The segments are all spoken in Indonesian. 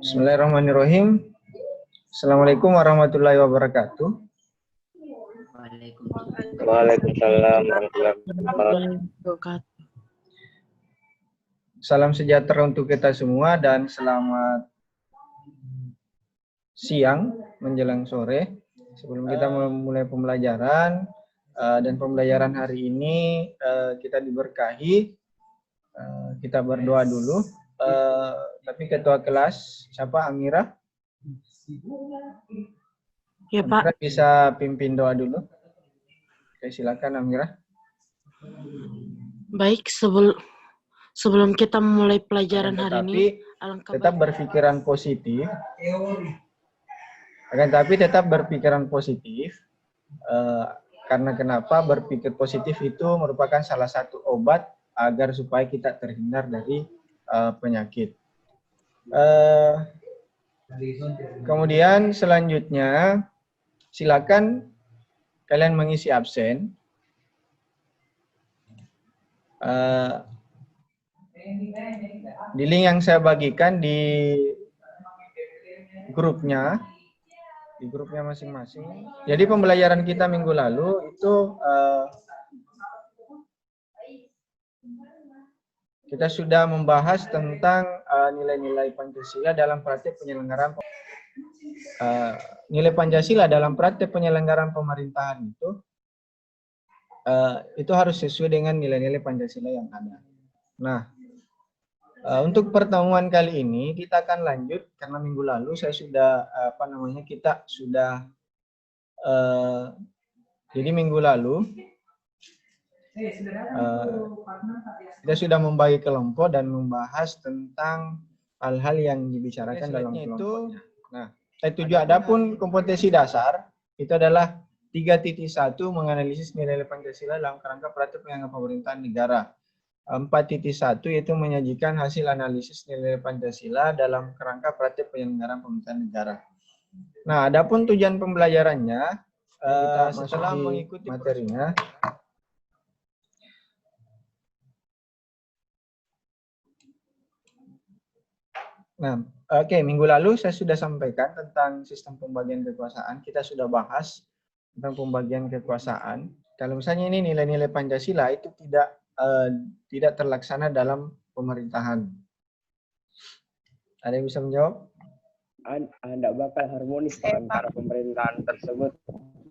Bismillahirrahmanirrahim. Assalamualaikum warahmatullahi wabarakatuh. Waalaikumsalam warahmatullahi wabarakatuh. Salam sejahtera untuk kita semua dan selamat siang menjelang sore. Sebelum kita memulai pembelajaran dan pembelajaran hari ini kita diberkahi, kita berdoa dulu. Tapi ketua kelas siapa? Amira? Ya, Pak. Amira bisa pimpin doa dulu. Oke, silakan Amira. Baik, sebelum kita memulai pelajaran hari ini, tetap berpikiran positif. Akan tapi tetap berpikiran positif. Karena kenapa? Berpikir positif itu merupakan salah satu obat agar supaya kita terhindar dari penyakit. Kemudian selanjutnya silakan kalian mengisi absen. Di link yang saya bagikan di grupnya masing-masing. Jadi pembelajaran kita minggu lalu itu kita sudah membahas tentang nilai-nilai Pancasila dalam praktek penyelenggaraan nilai Pancasila dalam praktek penyelenggaraan pemerintahan itu harus sesuai dengan nilai-nilai Pancasila yang ada. Nah, untuk pertemuan kali ini kita akan lanjut karena minggu lalu saya sudah jadi minggu lalu kita sudah membagi kelompok dan membahas tentang hal-hal yang dibicarakan dalam kelompoknya. Nah, adapun kompetensi dasar itu adalah 3.1 menganalisis nilai Pancasila dalam kerangka praktik penyelenggaraan pemerintahan negara. 4.1 yaitu menyajikan hasil analisis nilai Pancasila dalam kerangka praktik penyelenggaraan pemerintahan negara. Nah, adapun tujuan pembelajarannya setelah mengikuti materinya. Nah, oke, minggu lalu saya sudah sampaikan tentang sistem pembagian kekuasaan. Kita sudah bahas tentang pembagian kekuasaan. Kalau misalnya ini nilai-nilai Pancasila itu tidak terlaksana dalam pemerintahan. Ada yang bisa menjawab? Tidak bakal harmonis antara pemerintahan tersebut.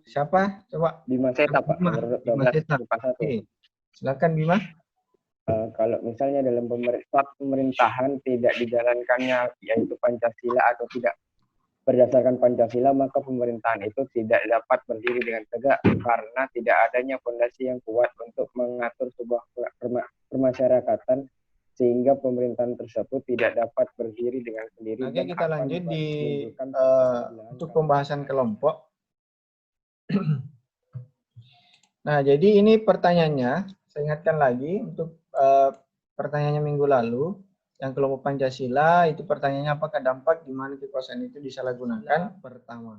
Siapa? Coba. Bima Seta, Pak. Bima Seta. Oke. Silakan Bima. Kalau misalnya dalam pemerintahan tidak dijalankannya yaitu Pancasila atau tidak berdasarkan Pancasila, maka pemerintahan itu tidak dapat berdiri dengan tegak karena tidak adanya fondasi yang kuat untuk mengatur sebuah permasyarakatan sehingga pemerintahan tersebut tidak dapat berdiri dengan sendiri. Oke, kita lanjut untuk pembahasan kelompok. Nah, jadi ini pertanyaannya, saya ingatkan lagi untuk pertanyaannya minggu lalu, yang kelompok Pancasila itu pertanyaannya apakah dampak di mana kekuasaan itu disalahgunakan? Pertama,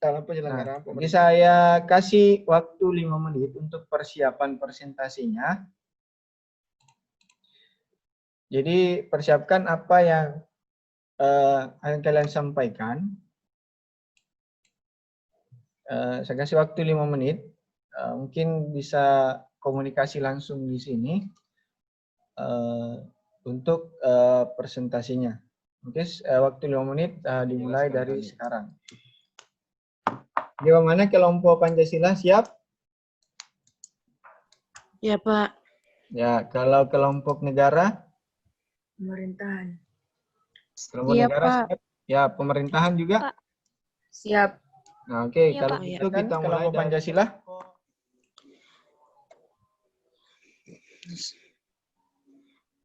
dalam penyelenggaraan pemerintahan. Jadi saya kasih waktu 5 menit untuk persiapan presentasinya. Jadi persiapkan apa yang akan kalian sampaikan. Saya kasih waktu 5 menit. Mungkin bisa komunikasi langsung di sini. Untuk presentasinya. Oke, waktu 5 menit dimulai dari sekarang. Bagaimana kelompok Pancasila siap? Ya, Pak. Ya, kalau kelompok negara? Pemerintahan. Kelompok negara Pak. Siap? Ya, pemerintahan juga? Pak. Siap. Nah, oke, Ya, kalau Pak. itu kita mulai kelompok Pancasila.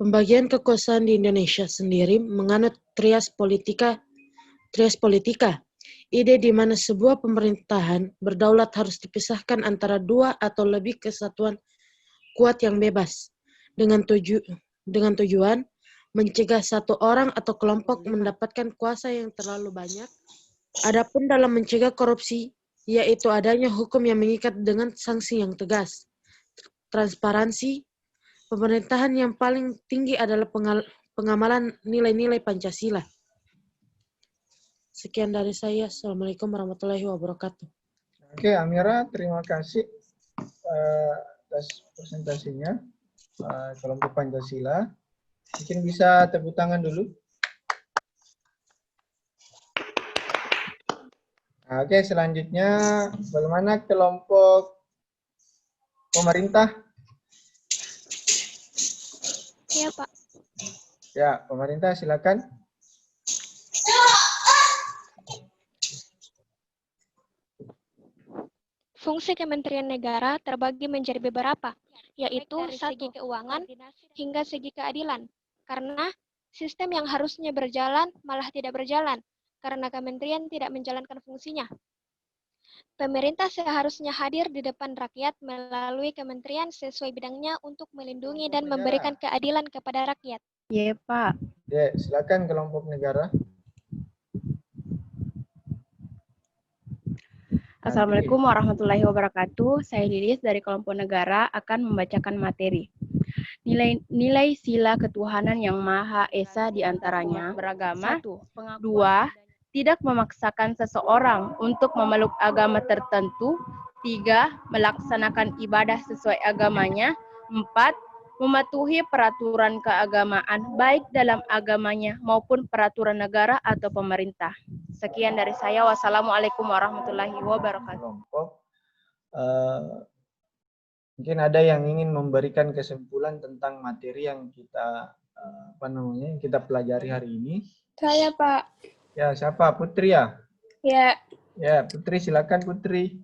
Pembagian kekuasaan di Indonesia sendiri menganut trias politika, ide di mana sebuah pemerintahan berdaulat harus dipisahkan antara dua atau lebih kesatuan kuat yang bebas, dengan tujuan mencegah satu orang atau kelompok mendapatkan kuasa yang terlalu banyak. Adapun dalam mencegah korupsi, yaitu adanya hukum yang mengikat dengan sanksi yang tegas. Transparansi, pemerintahan yang paling tinggi adalah pengamalan nilai-nilai Pancasila. Sekian dari saya. Assalamualaikum warahmatullahi wabarakatuh. Oke, Amira, terima kasih atas presentasinya kelompok Pancasila. Mungkin bisa tepuk tangan dulu. Nah, oke, selanjutnya bagaimana kelompok pemerintah? Iya, Pak. Ya, pemerintah silakan. Fungsi Kementerian Negara terbagi menjadi beberapa, yaitu segi keuangan hingga segi keadilan. Karena sistem yang harusnya berjalan malah tidak berjalan, karena kementerian tidak menjalankan fungsinya. Pemerintah seharusnya hadir di depan rakyat melalui kementerian sesuai bidangnya untuk melindungi dan memberikan keadilan kepada rakyat. Iya, Pak. Ya, silakan kelompok negara. Assalamualaikum warahmatullahi wabarakatuh. Saya Lilis dari kelompok negara akan membacakan materi. Nilai sila ketuhanan yang Maha Esa diantaranya beragama. 1. 2. Tidak memaksakan seseorang untuk memeluk agama tertentu. 3. Melaksanakan ibadah sesuai agamanya. 4. Mematuhi peraturan keagamaan baik dalam agamanya maupun peraturan negara atau pemerintah. Sekian dari saya. Wassalamualaikum warahmatullahi wabarakatuh. Mungkin ada yang ingin memberikan kesimpulan tentang materi yang kita kita pelajari hari ini. Saya, Pak. Ya, siapa? Putri ya? Ya, Ya, Putri, silakan Putri.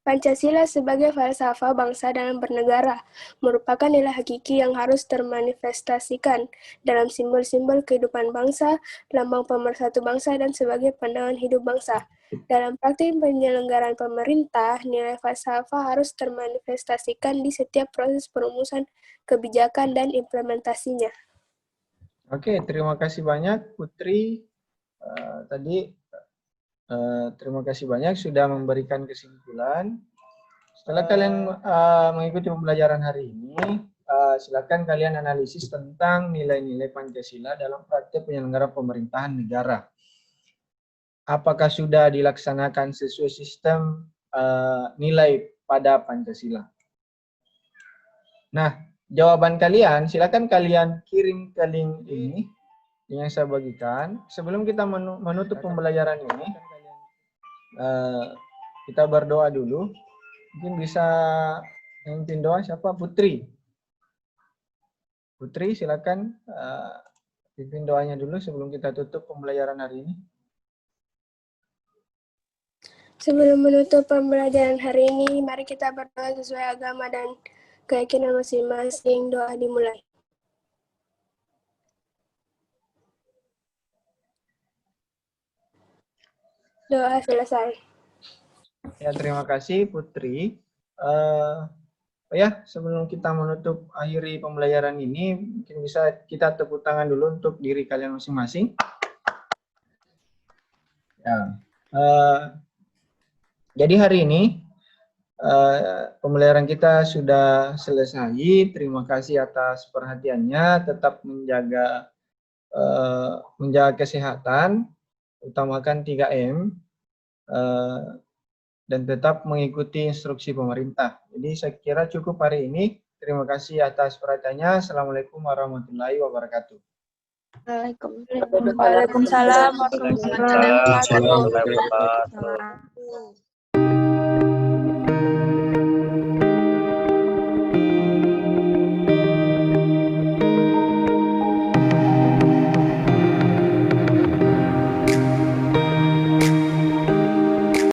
Pancasila sebagai falsafah bangsa dalam bernegara merupakan nilai hakiki yang harus termanifestasikan dalam simbol-simbol kehidupan bangsa, lambang pemersatu bangsa, dan sebagai pandangan hidup bangsa. Dalam praktik penyelenggaraan pemerintah, nilai falsafah harus termanifestasikan di setiap proses perumusan kebijakan dan implementasinya. Oke, terima kasih banyak Putri. Terima kasih banyak sudah memberikan kesimpulan. Setelah kalian mengikuti pembelajaran hari ini, silakan kalian analisis tentang nilai-nilai Pancasila dalam praktek penyelenggaraan pemerintahan negara. Apakah sudah dilaksanakan sesuai sistem nilai pada Pancasila? Nah, jawaban kalian silakan kalian kirim ke link ini yang saya bagikan. Sebelum kita menutup pembelajaran ini, kita berdoa dulu. Mungkin bisa memimpin doa siapa? Putri. Putri, silakan pimpin doanya dulu sebelum kita tutup pembelajaran hari ini. Sebelum menutup pembelajaran hari ini, mari kita berdoa sesuai agama dan keyakinan masing-masing. Doa dimulai. Doa selesai. Ya, terima kasih Putri. Ya, sebelum kita menutup akhiri pembelajaran ini, mungkin bisa kita tepuk tangan dulu untuk diri kalian masing-masing. Ya, jadi hari ini pembelajaran kita sudah selesai. Terima kasih atas perhatiannya. Tetap menjaga kesehatan, utamakan 3M, dan tetap mengikuti instruksi pemerintah. Jadi saya kira cukup hari ini. Terima kasih atas perhatiannya. Assalamualaikum warahmatullahi wabarakatuh. Waalaikumsalam warahmatullahi wabarakatuh.